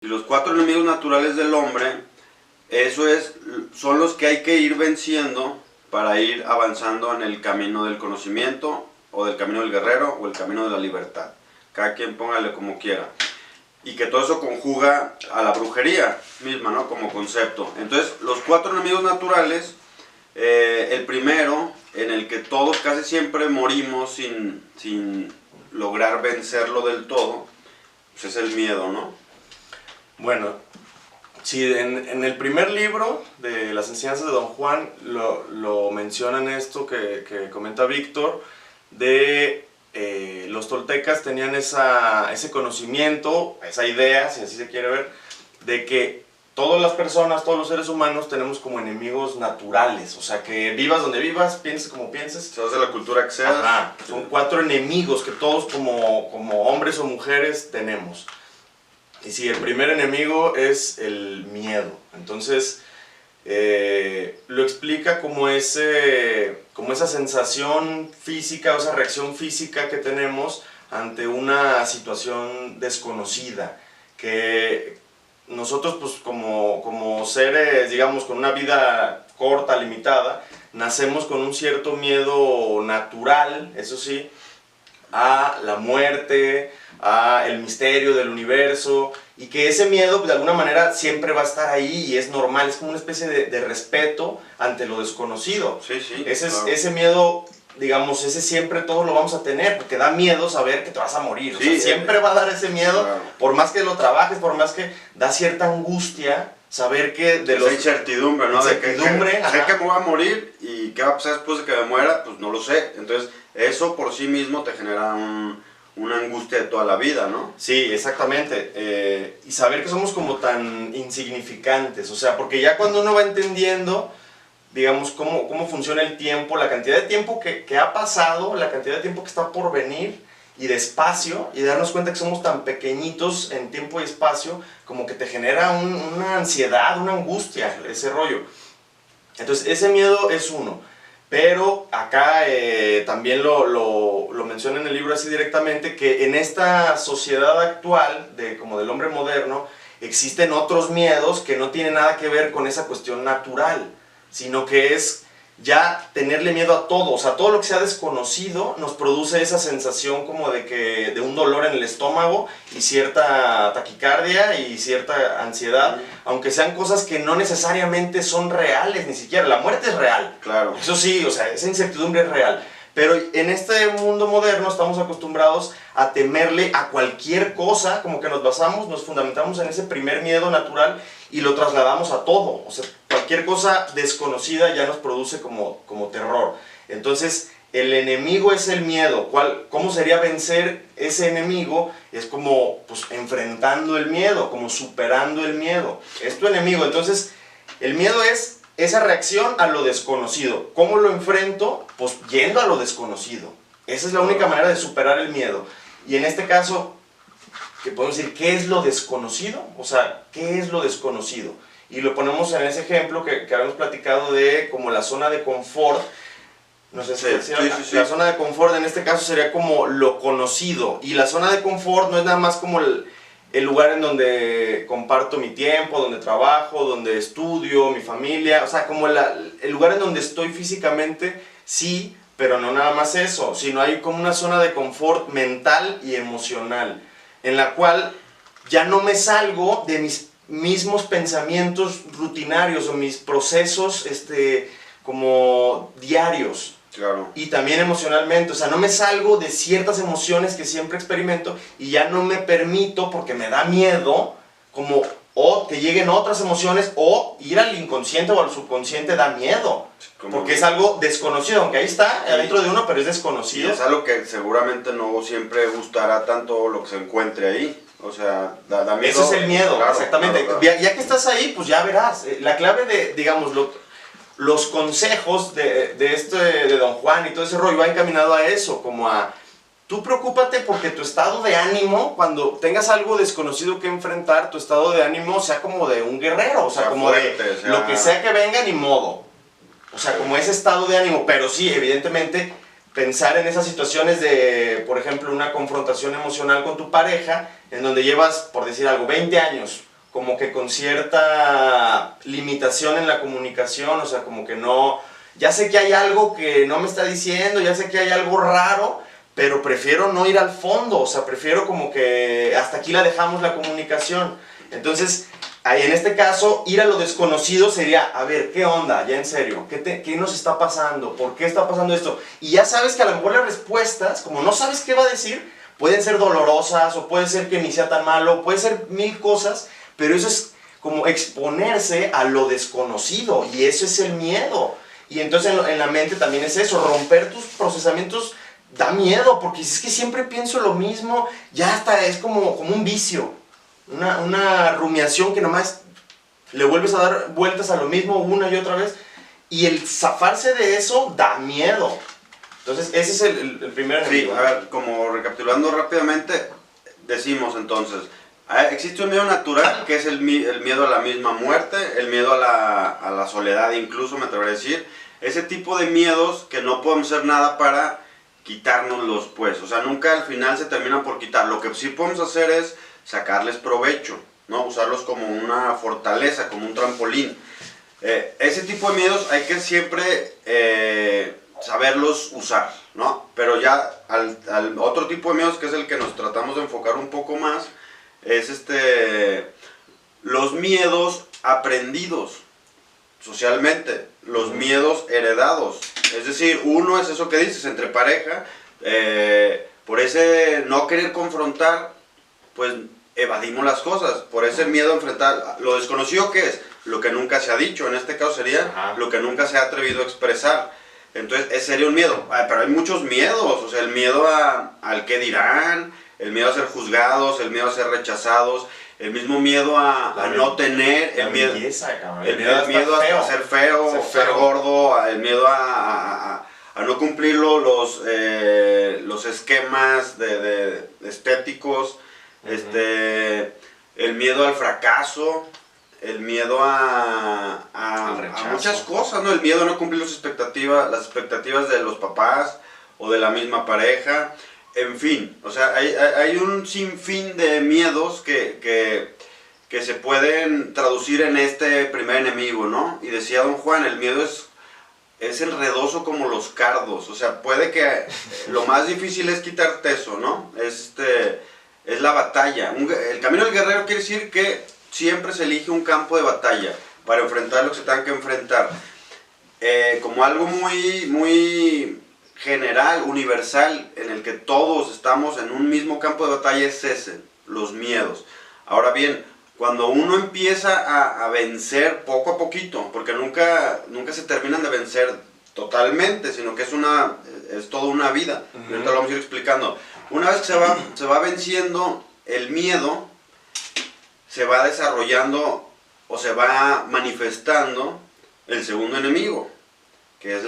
Y los cuatro enemigos naturales del hombre, son los que hay que ir venciendo para ir avanzando en el camino del conocimiento, o del camino del guerrero, o el camino de la libertad. Cada quien póngale como quiera. Y que todo eso conjuga a la brujería misma, ¿no? Como concepto. Entonces, los cuatro enemigos naturales, el primero, en el que todos casi siempre morimos sin lograr vencerlo del todo, pues es el miedo, ¿no? Bueno, sí, en el primer libro de las enseñanzas de Don Juan lo mencionan esto que comenta Víctor, de los toltecas tenían ese conocimiento, esa idea, si así se quiere ver, de que todas las personas, todos los seres humanos tenemos como enemigos naturales, o sea, que vivas donde vivas, pienses como pienses. Seas de la cultura que seas. Ajá, son cuatro enemigos que todos como hombres o mujeres tenemos. Y sí, el primer enemigo es el miedo. Entonces, lo explica como esa sensación física, o esa reacción física que tenemos ante una situación desconocida. Que nosotros, pues, como seres, digamos, con una vida corta, limitada, nacemos con un cierto miedo natural, eso sí, a la muerte, a el misterio del universo, y que ese miedo de alguna manera siempre va a estar ahí y es normal, es como una especie de respeto ante lo desconocido. Sí, sí, claro. Ese miedo, digamos, ese siempre todos lo vamos a tener, porque da miedo saber que te vas a morir. Sí, o sea, siempre va a dar ese miedo, claro. Por más que lo trabajes, por más que da cierta angustia saber que de esa incertidumbre, ¿no? Incertidumbre, de que sé que me voy a morir y qué va a pasar después de que me muera, pues no lo sé. Entonces, eso por sí mismo te genera una angustia de toda la vida, ¿no? Sí, exactamente. Y saber que somos como tan insignificantes, o sea, porque ya cuando uno va entendiendo, digamos, cómo funciona el tiempo, la cantidad de tiempo que ha pasado, la cantidad de tiempo que está por venir, y de espacio, y darnos cuenta que somos tan pequeñitos en tiempo y espacio, como que te genera una ansiedad, una angustia, ese rollo. Entonces, ese miedo es uno. Pero acá también lo menciona en el libro así directamente, que en esta sociedad actual, como del hombre moderno, existen otros miedos que no tienen nada que ver con esa cuestión natural, sino que es ya tenerle miedo a todo, o sea, todo lo que sea desconocido nos produce esa sensación como de un dolor en el estómago y cierta taquicardia y cierta ansiedad, aunque sean cosas que no necesariamente son reales, ni siquiera, la muerte es real, claro. Eso sí, o sea, esa incertidumbre es real, pero en este mundo moderno estamos acostumbrados a temerle a cualquier cosa, como que nos fundamentamos en ese primer miedo natural y lo trasladamos a todo, o sea, cualquier cosa desconocida ya nos produce como terror. Entonces, el enemigo es el miedo. ¿Cómo sería vencer ese enemigo? Es como, pues, enfrentando el miedo, como superando el miedo. Es tu enemigo. Entonces, el miedo es esa reacción a lo desconocido. ¿Cómo lo enfrento? Pues yendo a lo desconocido. Esa es la única manera de superar el miedo. Y en este caso, que podemos decir, ¿qué es lo desconocido? O sea, ¿qué es lo desconocido? Y lo ponemos en ese ejemplo que habíamos platicado de como la zona de confort. No sé si la zona de confort en este caso sería como lo conocido. Y la zona de confort no es nada más como el lugar en donde comparto mi tiempo, donde trabajo, donde estudio, mi familia. O sea, como el lugar en donde estoy físicamente, sí, pero no nada más eso. Sino hay como una zona de confort mental y emocional, en la cual ya no me salgo de mis mismos pensamientos rutinarios o mis procesos como diarios. Claro. Y también emocionalmente, o sea, no me salgo de ciertas emociones que siempre experimento y ya no me permito, porque me da miedo, o que lleguen otras emociones, o ir al inconsciente o al subconsciente da miedo. Porque es algo desconocido, aunque ahí está, adentro de uno, pero es desconocido. Y es algo que seguramente no siempre gustará tanto lo que se encuentre ahí. O sea, da miedo. Ese es el miedo, claro, exactamente. Claro, claro. Ya que estás ahí, pues ya verás. La clave de, digamos, los consejos de Don Juan y todo ese rollo va encaminado a eso, como a tú preocúpate porque tu estado de ánimo, cuando tengas algo desconocido que enfrentar, tu estado de ánimo sea como de un guerrero, o sea, como fuerte, de lo que sea que venga, ni modo. O sea, como ese estado de ánimo, pero sí, evidentemente, pensar en esas situaciones por ejemplo, una confrontación emocional con tu pareja, en donde llevas, por decir algo, 20 años como que con cierta limitación en la comunicación, o sea, como que no, ya sé que hay algo que no me está diciendo, ya sé que hay algo raro, pero prefiero no ir al fondo, o sea, prefiero como que hasta aquí la dejamos la comunicación. Entonces, ahí en este caso, ir a lo desconocido sería, a ver, ¿qué onda? Ya en serio, ¿qué nos está pasando? ¿Por qué está pasando esto? Y ya sabes que a lo mejor las respuestas, como no sabes qué va a decir, pueden ser dolorosas, o puede ser que ni sea tan malo, puede ser mil cosas, pero eso es como exponerse a lo desconocido, y eso es el miedo. Y entonces en la mente también es eso, romper tus procesamientos da miedo, porque es que siempre pienso lo mismo, ya hasta es como un vicio, una rumiación que nomás le vuelves a dar vueltas a lo mismo una y otra vez, y el zafarse de eso da miedo. Entonces ese es el primer enemigo. Sí, a ver, como recapitulando rápidamente, decimos entonces, existe un miedo natural, que es el miedo a la misma muerte, el miedo a la soledad incluso, me atrevería a decir, ese tipo de miedos que no podemos hacer nada para quitárnoslos, pues, o sea, nunca al final se terminan por quitar. Lo que sí podemos hacer es sacarles provecho, ¿no? Usarlos como una fortaleza, como un trampolín. Ese tipo de miedos hay que siempre saberlos usar, ¿no? Pero ya al otro tipo de miedos, que es el que nos tratamos de enfocar un poco más, es los miedos aprendidos socialmente, los miedos heredados. Es decir, uno es eso que dices, entre pareja, por ese no querer confrontar, pues evadimos las cosas, por ese miedo a enfrentar. Lo desconocido, ¿qué es? Lo que nunca se ha dicho, en este caso sería lo que nunca se ha atrevido a expresar. Entonces, ese sería un miedo. Pero hay muchos miedos, o sea, el miedo al qué dirán, el miedo a ser juzgados, el miedo a ser rechazados, el mismo miedo a no tener, el miedo, el miedo a ser feo, ser gordo, el miedo a no cumplir los esquemas de estéticos, el miedo al fracaso, el miedo a muchas cosas, ¿no? El miedo a no cumplir las expectativas de los papás o de la misma pareja. En fin, o sea, hay un sinfín de miedos que se pueden traducir en este primer enemigo, ¿no? Y decía don Juan, el miedo es enredoso como los cardos, o sea, puede que lo más difícil es quitarte eso, ¿no? Es la batalla. El camino del guerrero quiere decir que siempre se elige un campo de batalla para enfrentar lo que se tenga que enfrentar. Como algo muy, muy general, universal, en el que todos estamos en un mismo campo de batalla, es ese, los miedos. Ahora bien, cuando uno empieza a vencer poco a poquito, porque nunca se terminan de vencer totalmente, sino que es toda una vida. Ahorita lo vamos a ir explicando. Una vez que se va venciendo el miedo, se va desarrollando o se va manifestando el segundo enemigo, que es